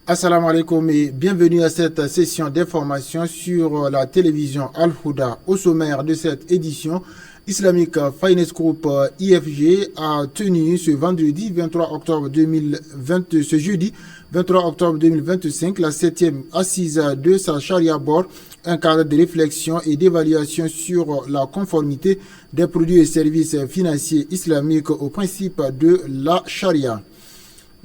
Assalamu alaikum et bienvenue à cette session d'information sur la télévision Al-Houda. Au sommaire de cette édition, Islamic Finance Group IFG a tenu ce vendredi 23 octobre 2020, ce jeudi 23 octobre 2025, la 7e assise de sa Sharia Board, un cadre de réflexion et d'évaluation sur la conformité des produits et services financiers islamiques aux principes de la Sharia.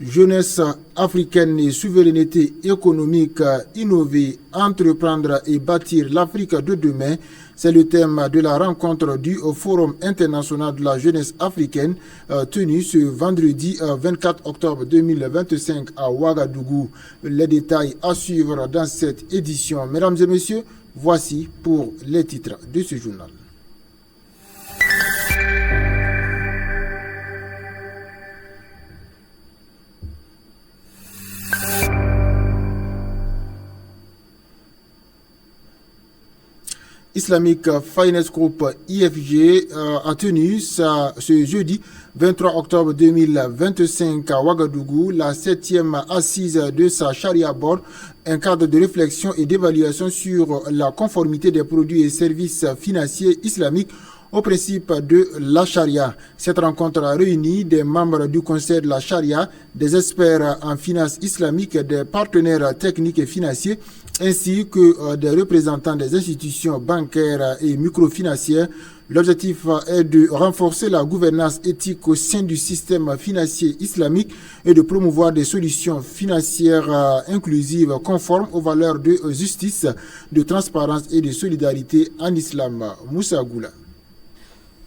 Jeunesse africaine et souveraineté économique, innover, entreprendre et bâtir l'Afrique de demain, c'est le thème de la rencontre du Forum international de la jeunesse africaine tenue ce vendredi 24 octobre 2025 à Ouagadougou. Les détails à suivre dans cette édition. Mesdames et messieurs, voici pour les titres de ce journal. Islamic Finance Group IFG a tenu ce jeudi 23 octobre 2025 à Ouagadougou la 7e assise de sa Sharia Board, un cadre de réflexion et d'évaluation sur la conformité des produits et services financiers islamiques au principe de la Sharia. Cette rencontre a réuni des membres du Conseil de la Sharia, des experts en finances islamiques, des partenaires techniques et financiers, ainsi que des représentants des institutions bancaires et microfinancières. L'objectif est de renforcer la gouvernance éthique au sein du système financier islamique et de promouvoir des solutions financières inclusives conformes aux valeurs de justice, de transparence et de solidarité en islam. Moussa Goula.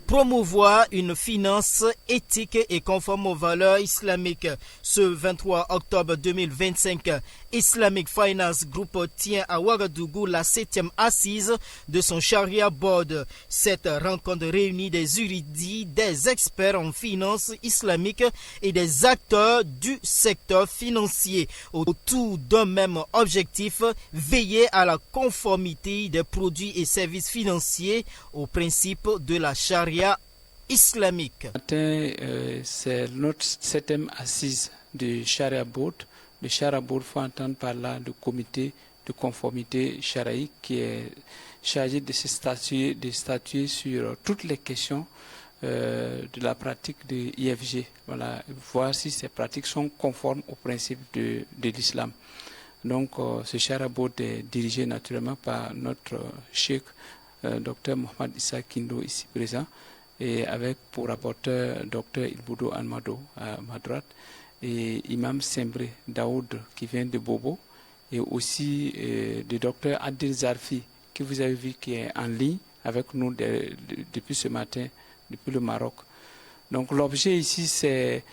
Promouvoir une finance éthique et conforme aux valeurs islamiques. Ce 23 octobre 2025, Islamic Finance Group tient à Ouagadougou la 7e assise de son Sharia Board. Cette rencontre réunit des érudits, des experts en finance islamique et des acteurs du secteur financier autour d'un même objectif, veiller à la conformité des produits et services financiers aux principes de la Sharia islamique. C'est notre 7e assise du Sharia Board. Le Sharia Board, faut entendre par là le comité de conformité shariaque qui est chargé de statuer sur toutes les questions de la pratique de IFG. Voilà, voir si ces pratiques sont conformes aux principes de l'islam. Donc, ce Sharia Board est dirigé naturellement par notre cheikh, Dr Mohamed Issa Kindo, ici présent, et avec pour rapporteur Dr Ilboudo Almado à ma droite, et Imam Sembre Daoud qui vient de Bobo, et aussi le Dr Adil Zarfi, que vous avez vu qui est en ligne avec nous depuis ce matin, depuis le Maroc. Donc l'objet ici, c'est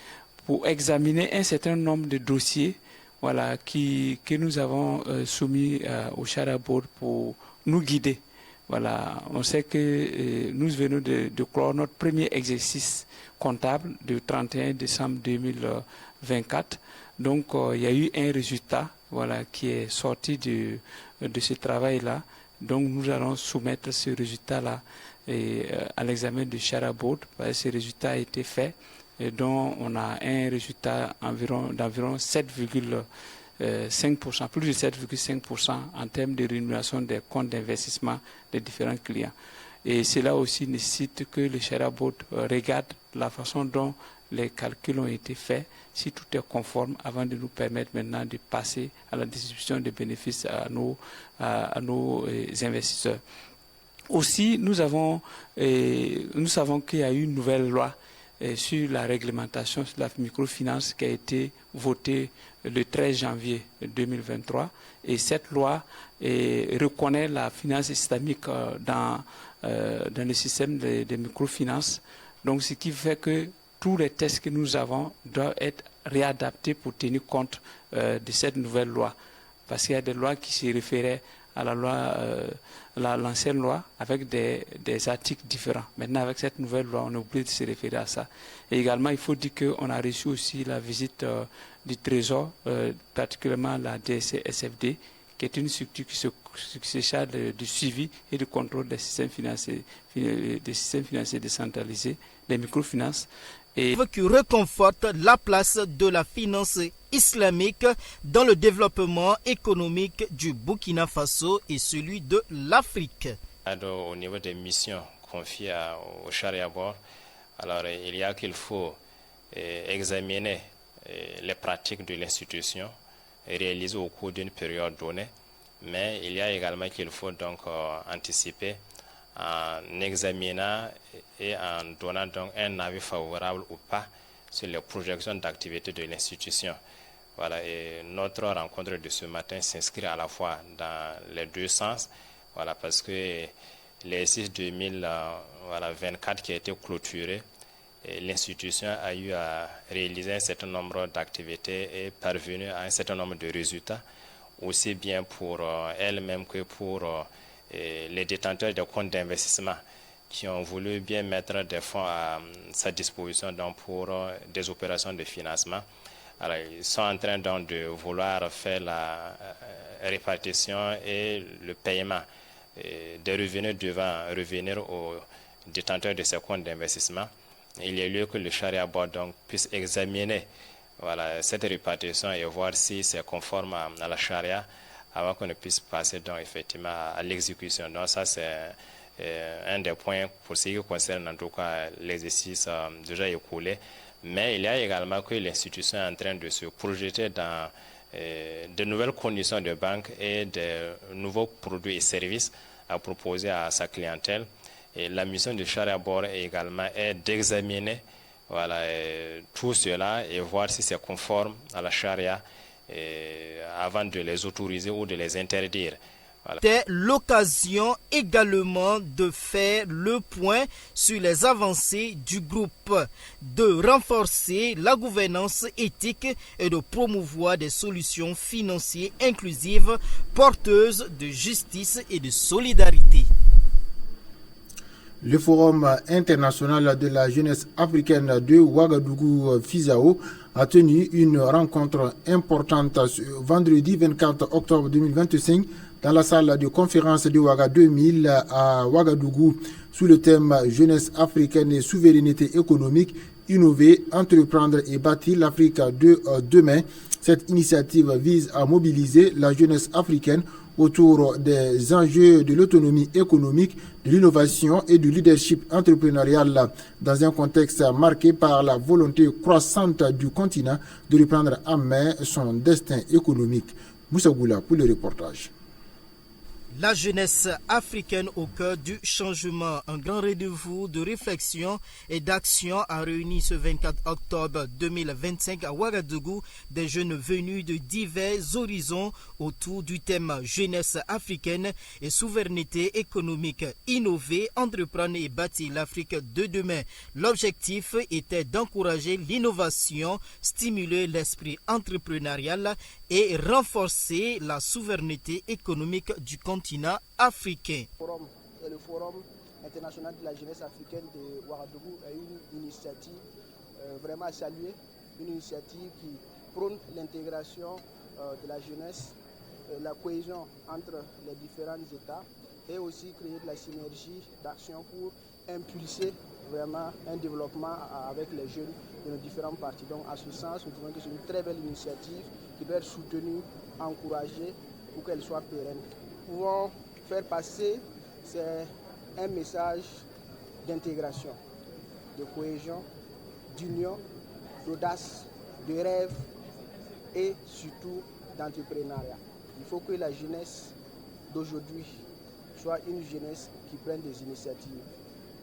pour examiner un certain nombre de dossiers, voilà, que nous avons soumis au Sharia Board pour nous guider. Voilà, on sait que nous venons de clore notre premier exercice comptable le 31 décembre 2024. Donc, il y a eu un résultat, voilà, qui est sorti de ce travail-là. Donc, nous allons soumettre ce résultat-là à l'examen du Sharia Board. Ce résultat a été fait, et dont on a un résultat d'environ 7,5%, plus de 7,5% en termes de rémunération des comptes d'investissement des différents clients. Et cela aussi nécessite que le Sharia Board regarde la façon dont les calculs ont été faits, si tout est conforme, avant de nous permettre maintenant de passer à la distribution des bénéfices à nos investisseurs. Aussi, nous savons qu'il y a eu une nouvelle loi sur la réglementation sur la microfinance qui a été votée le 13 janvier 2023. Et cette loi reconnaît la finance islamique dans le système de microfinance. Donc, ce qui fait que tous les tests que nous avons doivent être réadaptés pour tenir compte de cette nouvelle loi. Parce qu'il y a des lois qui se référaient à la loi, l'ancienne loi, avec des articles différents. Maintenant, avec cette nouvelle loi, on est obligé de se référer à ça. Et également, il faut dire qu'on a reçu aussi la visite du Trésor, particulièrement la DSC-SFD, qui est une structure qui se charge du suivi et du contrôle des systèmes financiers décentralisés, des microfinances. Et qui réconforte la place de la finance islamique dans le développement économique du Burkina Faso et celui de l'Afrique. Au niveau des missions confiées au Sharia Board, alors il y a qu'il faut examiner les pratiques de l'institution réalisées au cours d'une période donnée, mais il y a également qu'il faut donc anticiper en examinant et en donnant donc un avis favorable ou pas sur les projections d'activité de l'institution. Voilà, et notre rencontre de ce matin s'inscrit à la fois dans les deux sens, voilà, parce que l'exercice 2024 qui a été clôturé, l'institution a eu à réaliser un certain nombre d'activités et parvenu à un certain nombre de résultats, aussi bien pour elle-même que pour les détenteurs de comptes d'investissement qui ont voulu bien mettre des fonds à sa disposition donc pour des opérations de financement. Alors, ils sont en train donc de vouloir faire la répartition et le paiement des revenus devant revenir aux détenteurs de ces comptes d'investissement. Il y a lieu que le Sharia Board donc puisse examiner cette répartition et voir si c'est conforme à la Sharia avant qu'on ne puisse passer donc effectivement à l'exécution. Donc ça c'est un des points pour ce qui concerne en tout cas l'exercice déjà écoulé. Mais il y a également que l'institution est en train de se projeter dans de nouvelles conditions de banque et de nouveaux produits et services à proposer à sa clientèle. Et la mission du Sharia Board également est d'examiner tout cela et voir si c'est conforme à la Sharia avant de les autoriser ou de les interdire. C'était l'occasion également de faire le point sur les avancées du groupe, de renforcer la gouvernance éthique et de promouvoir des solutions financières inclusives porteuses de justice et de solidarité. Le Forum international de la jeunesse africaine de Ouagadougou-Fizao a tenu une rencontre importante ce vendredi 24 octobre 2025 dans la salle de conférence de Ouaga 2000 à Ouagadougou sous le thème Jeunesse africaine et souveraineté économique, innover, entreprendre et bâtir l'Afrique de demain. Cette initiative vise à mobiliser la jeunesse africaine autour des enjeux de l'autonomie économique, de l'innovation et du leadership entrepreneurial dans un contexte marqué par la volonté croissante du continent de reprendre en main son destin économique. Moussa Goula pour le reportage. La jeunesse africaine au cœur du changement, un grand rendez-vous de réflexion et d'action a réuni ce 24 octobre 2025 à Ouagadougou des jeunes venus de divers horizons autour du thème jeunesse africaine et souveraineté économique, innover, entreprendre et bâtir l'Afrique de demain. L'objectif était d'encourager l'innovation, stimuler l'esprit entrepreneurial et renforcer la souveraineté économique du continent africain. Le Forum international de la jeunesse africaine de Ouagadougou est une initiative vraiment à saluer, une initiative qui prône l'intégration de la jeunesse, la cohésion entre les différents États et aussi créer de la synergie d'action pour impulser vraiment un développement avec les jeunes de nos différentes parties. Donc à ce sens, nous trouvons que c'est une très belle initiative qui doit être soutenue, encouragée pour qu'elle soit pérenne. Nous pouvons faire passer, c'est un message d'intégration, de cohésion, d'union, d'audace, de rêve et surtout d'entrepreneuriat. Il faut que la jeunesse d'aujourd'hui soit une jeunesse qui prenne des initiatives,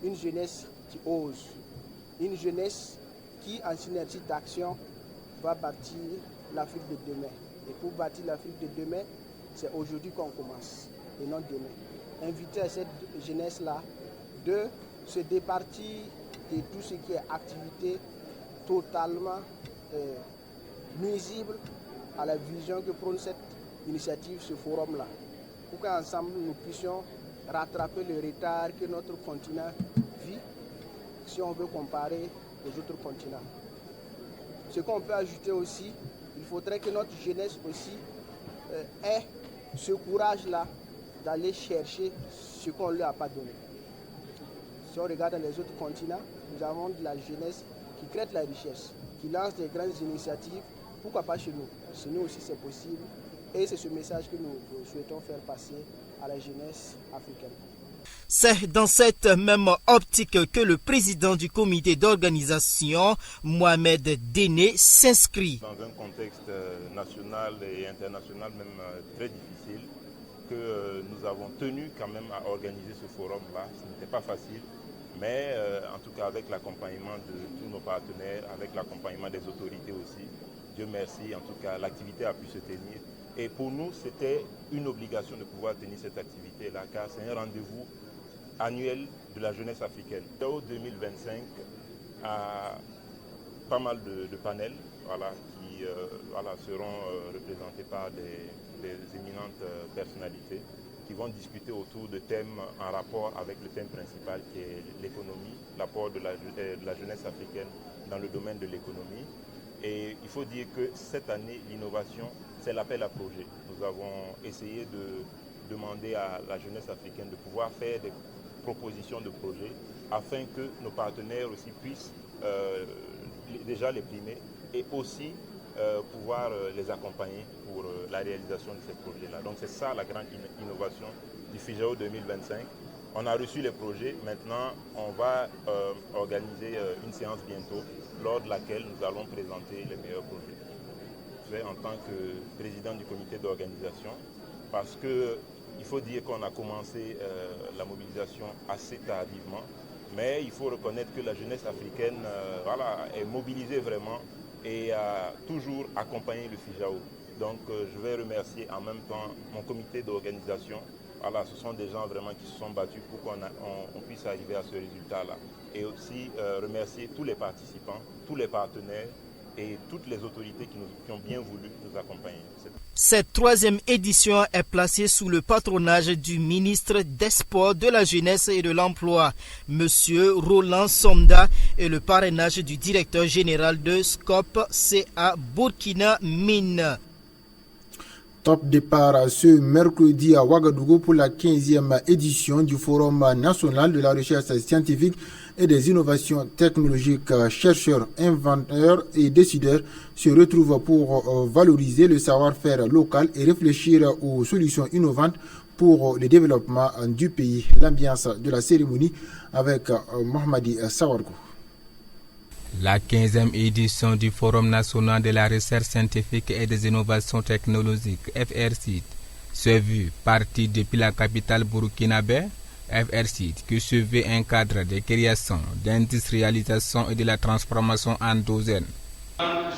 une jeunesse qui ose, une jeunesse qui, en synergie d'action, va bâtir l'Afrique de demain. Et pour bâtir l'Afrique de demain, c'est aujourd'hui qu'on commence et non demain. Inviter à cette jeunesse-là de se départir de tout ce qui est activité totalement nuisible à la vision que prône cette initiative, ce forum-là. Pour qu'ensemble nous puissions rattraper le retard que notre continent vit si on veut comparer aux autres continents. Ce qu'on peut ajouter aussi, il faudrait que notre jeunesse aussi ait ce courage-là d'aller chercher ce qu'on ne leur a pas donné. Si on regarde les autres continents, nous avons de la jeunesse qui crée de la richesse, qui lance des grandes initiatives. Pourquoi pas chez nous? Chez nous aussi c'est possible. Et c'est ce message que nous souhaitons faire passer à la jeunesse africaine. C'est dans cette même optique que le président du comité d'organisation, Mohamed Déné, s'inscrit. Dans un contexte national et international même très difficile, que nous avons tenu quand même à organiser ce forum-là. Ce n'était pas facile, mais en tout cas avec l'accompagnement de tous nos partenaires, avec l'accompagnement des autorités aussi, Dieu merci, en tout cas l'activité a pu se tenir. Et pour nous, c'était une obligation de pouvoir tenir cette activité-là, car c'est un rendez-vous annuel de la jeunesse africaine. Au 2025, a pas mal de panels qui seront représentés par des éminentes personnalités qui vont discuter autour de thèmes en rapport avec le thème principal qui est l'économie, l'apport de la jeunesse africaine dans le domaine de l'économie. Et il faut dire que cette année, l'innovation, c'est l'appel à projet. Nous avons essayé de demander à la jeunesse africaine de pouvoir faire des propositions de projets afin que nos partenaires aussi puissent déjà les primer et aussi pouvoir les accompagner pour la réalisation de ces projets-là. Donc c'est ça la grande innovation du FIJAO 2025. On a reçu les projets, maintenant on va organiser une séance bientôt lors de laquelle nous allons présenter les meilleurs projets. Je vais en tant que président du comité d'organisation parce qu'il faut dire qu'on a commencé la mobilisation assez tardivement, mais il faut reconnaître que la jeunesse africaine est mobilisée vraiment et a toujours accompagné le FIJAO. Donc je vais remercier en même temps mon comité d'organisation. Voilà, ce sont des gens vraiment qui se sont battus pour qu'on puisse arriver à ce résultat-là. Et aussi remercier tous les participants, tous les partenaires et toutes les autorités qui ont bien voulu nous accompagner. Cette troisième édition est placée sous le patronage du ministre des Sports, de la Jeunesse et de l'Emploi, M. Roland Sonda, et le parrainage du directeur général de SCOP CA Burkina Mine. Top départ ce mercredi à Ouagadougou pour la 15e édition du Forum national de la recherche scientifique et des innovations technologiques. Chercheurs, inventeurs et décideurs se retrouvent pour valoriser le savoir-faire local et réfléchir aux solutions innovantes pour le développement du pays. L'ambiance de la cérémonie avec Mohamedi Sawargo. La 15e édition du Forum national de la recherche scientifique et des innovations technologiques, FRCIT, se veut partie depuis la capitale burkinabé, FRCIT, qui se veut un cadre de création, d'industrialisation et de la transformation endogène.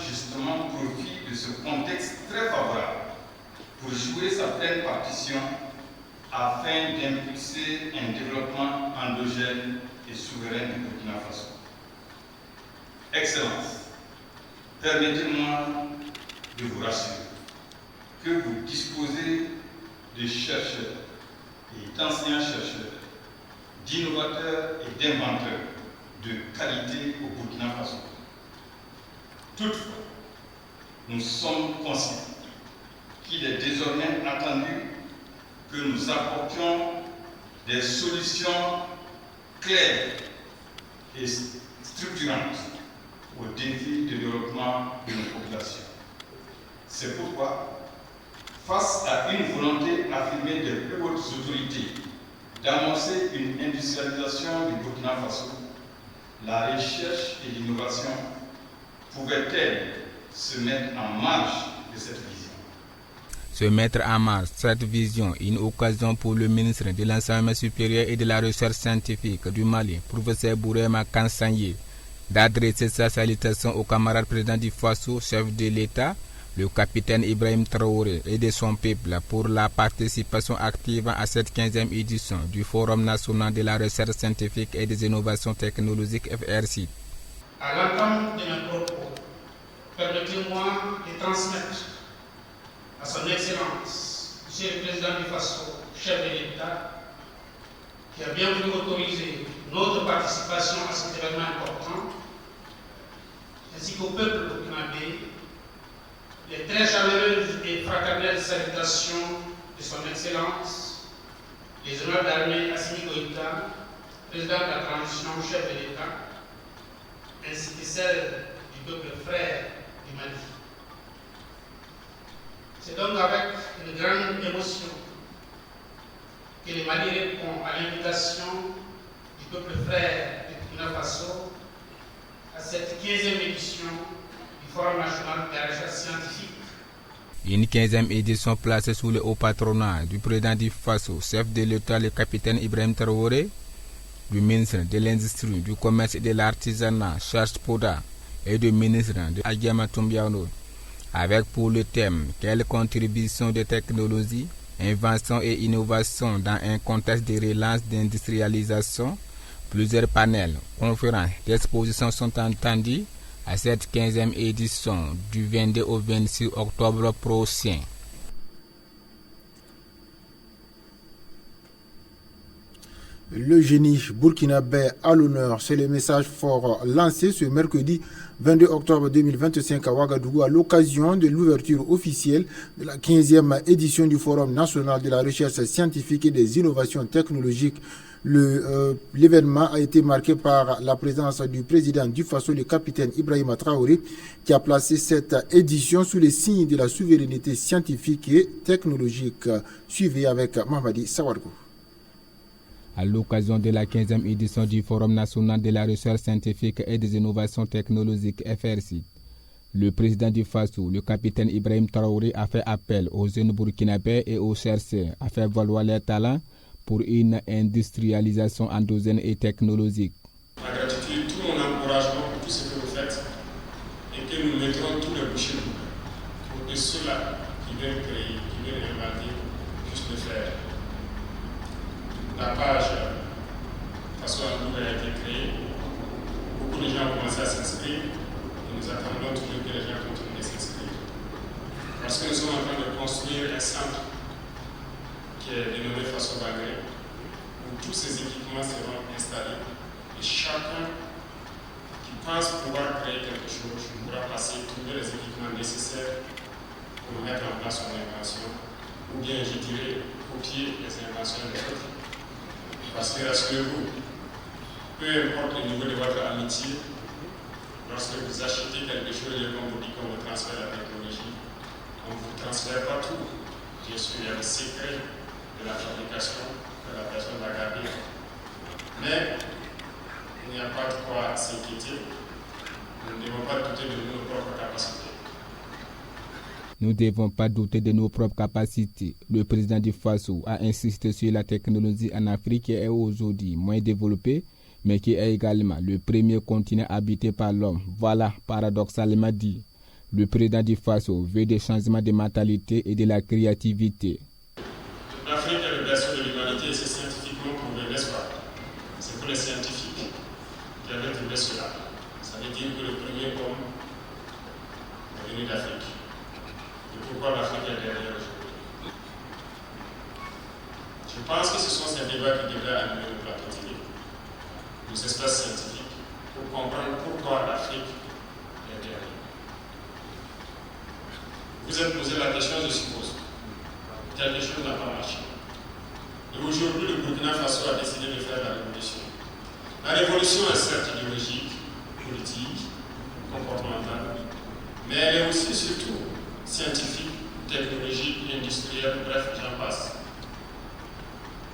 Justement, profit de ce contexte très favorable pour jouer sa pleine partition afin d'impulser un développement endogène et souverain du Burkina Faso. Excellence, permettez-moi de vous rassurer que vous disposez de chercheurs et d'anciens chercheurs, d'innovateurs et d'inventeurs de qualité au Burkina Faso. Toutefois, nous sommes conscients qu'il est désormais attendu que nous apportions des solutions claires et structurantes aux défis de développement de nos populations. C'est pourquoi, face à une volonté affirmée des plus hautes autorités d'amorcer une industrialisation du Burkina Faso, la recherche et l'innovation pouvaient-elles se mettre en marge de cette vision? Se mettre en marche cette vision, une occasion pour le ministre de l'Enseignement supérieur et de la Recherche scientifique du Mali, professeur Bourema Kansanyi, d'adresser sa salutation au camarade président du Faso, chef de l'État, le capitaine Ibrahim Traoré et de son peuple pour la participation active à cette 15e édition du Forum national de la recherche scientifique et des innovations technologiques FRCIT. À l'entame de mes propos, permettez-moi de transmettre à son Excellence, Monsieur le Président du Faso, chef de l'État, qui a bien voulu autoriser notre participation à cet événement important, ainsi qu'au peuple burkinabé, les très chaleureuses et fraternelles salutations de son Excellence, les honneurs d'armée Assimi Goïta, président de la transition, chef de l'État, ainsi que celle du peuple frère du Mali. C'est donc avec une grande émotion que le Mali répond à l'invitation du peuple frère du Burkina Faso à cette 15e édition du Forum national de la recherche scientifique. Une 15e édition placée sous le haut patronat du président du Faso, chef de l'État, le capitaine Ibrahim Traoré, du ministre de l'Industrie, du Commerce et de l'Artisanat, Charles Poda, et du ministre de Adjama Toumbiano, avec pour le thème « Quelle contribution de technologie, invention et innovation dans un contexte de relance d'industrialisation ?» Plusieurs panels, conférences, expositions sont entendus à cette 15e édition du 22 au 26 octobre prochain. Le génie burkinabé à l'honneur, c'est le message fort lancé ce mercredi 22 octobre 2025 à Ouagadougou à l'occasion de l'ouverture officielle de la 15e édition du Forum national de la recherche scientifique et des innovations technologiques. L'événement a été marqué par la présence du président du Faso, le capitaine Ibrahim Traoré, qui a placé cette édition sous les signes de la souveraineté scientifique et technologique. Suivez avec Mamadi Sawargo. À l'occasion de la 15e édition du Forum national de la recherche scientifique et des innovations technologiques FRC, le président du Faso, le capitaine Ibrahim Traoré, a fait appel aux jeunes burkinabés et aux chercheurs à faire valoir leurs talents pour une industrialisation endogène et technologique. Ma gratitude, tout mon encouragement pour tout ce que vous faites et que nous mettrons tous les bouchées pour que ceux-là qui veulent créer, qui veulent inventer, puissent le faire. La page Faso Andougou a été créée, beaucoup de gens ont commencé à s'inscrire et nous attendons toujours que les gens continuent de s'inscrire. Parce que nous sommes en train de construire un centre qui est dénommé Faso Bagré, où tous ces équipements seront installés et chacun qui pense pouvoir créer quelque chose pourra passer trouver les équipements nécessaires pour mettre en place son invention ou bien, je dirais, copier les inventions des autres. Parce que rassurez-vous, peu importe le niveau de votre amitié, lorsque vous achetez quelque chose et qu'on vous dit qu'on vous transfère la technologie, on ne vous transfère pas tout. Bien sûr, il y a le secret de la fabrication que la personne va garder. Mais il n'y a pas de quoi s'inquiéter. Nous ne devons pas douter de nos propres capacités. Nous ne devons pas douter de nos propres capacités. Le président du Faso a insisté sur la technologie en Afrique qui est aujourd'hui moins développée, mais qui est également le premier continent habité par l'homme. Voilà, paradoxalement dit. Le président du Faso veut des changements de mentalité et de la créativité. L'Afrique est le berceau de l'humanité et c'est scientifiquement prouvé, n'est-ce pas? C'est pour les scientifiques qui avaient trouvé cela. Ça veut dire que le premier homme est venu d'Afrique. Et pourquoi l'Afrique est derrière aujourd'hui? Je pense que ce sont ces débats qui devraient animer le plateau télé, nos espaces scientifiques, pour comprendre pourquoi l'Afrique est derrière. Vous êtes posé la question, je suppose. Quelque chose n'a pas marché. Et aujourd'hui, le Burkina Faso a décidé de faire la révolution. La révolution est certes idéologique, politique, comportementale, mais elle est aussi surtout scientifique, technologique, industrielle, bref, j'en passe.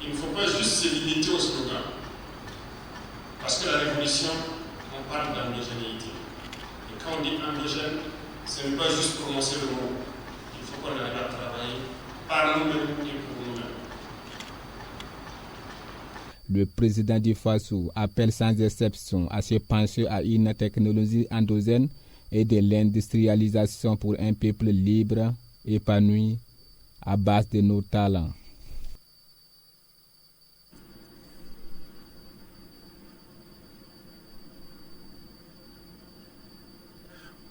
Il ne faut pas juste se limiter au slogan. Parce que la révolution, on parle d'endogénéité. Et quand on dit endogène, ce n'est pas juste prononcer le mot. Il faut qu'on arrive à travailler par nous-mêmes et pour nous-mêmes. Le président du Faso appelle sans exception à se pencher à une technologie endogène et de l'industrialisation pour un peuple libre, épanoui, à base de nos talents.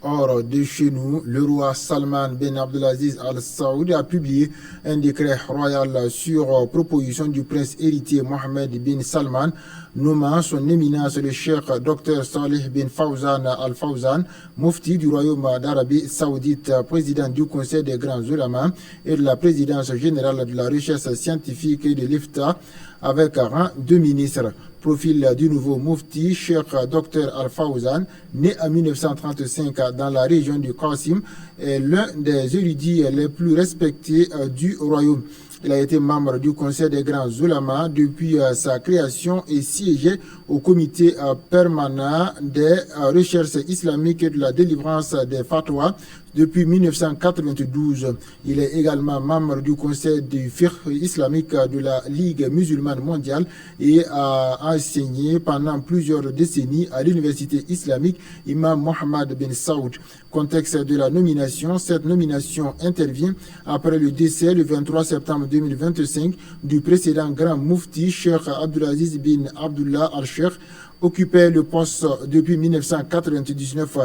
Hors de chez nous, le roi Salman Ben Abdelaziz Al Saoud a publié un décret royal sur proposition du prince héritier Mohammed bin Salman, nommant son éminence le cheikh Dr Salih bin Fawzan Al Fawzan, mufti du royaume d'Arabie Saoudite, président du conseil des grands ulama et de la présidence générale de la recherche scientifique et de l'IFTA, avec rang de ministre. Profil du nouveau Mufti, Cheikh Dr Al-Fawzan, né en 1935 dans la région du Qasim, est l'un des érudits les plus respectés du royaume. Il a été membre du Conseil des grands oulémas depuis sa création et siégeait au comité permanent des recherches islamiques et de la délivrance des fatwas depuis 1992. Il est également membre du Conseil du fiqh islamique de la Ligue musulmane mondiale et a enseigné pendant plusieurs décennies à l'université islamique Imam Mohammed bin Saoud. Contexte de la nomination, cette nomination intervient après le décès le 23 septembre 2025 du précédent grand Mufti Cheikh Abdulaziz bin Abdullah Al-Sheikh, occupait le poste depuis 1999.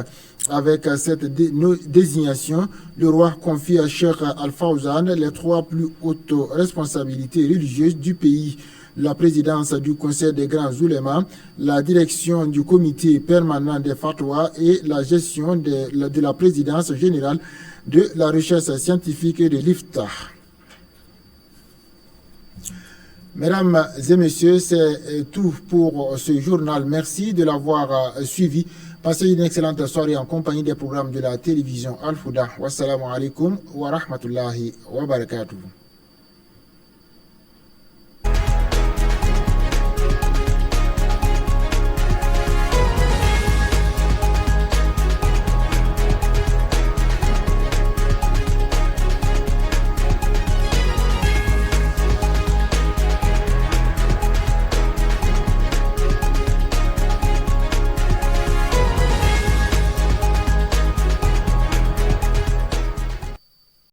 Avec cette désignation, le roi confie à Cheikh Al-Fawzan les 3 plus hautes responsabilités religieuses du pays: la présidence du Conseil des grands oulémas, la direction du comité permanent des fatwas et la gestion de la présidence générale de la recherche scientifique et de l'IFTA. Mesdames et messieurs, c'est tout pour ce journal. Merci de l'avoir suivi. Passez une excellente soirée en compagnie des programmes de la télévision Al-Huda. Wassalamu alaikum wa rahmatullahi wa barakatuh.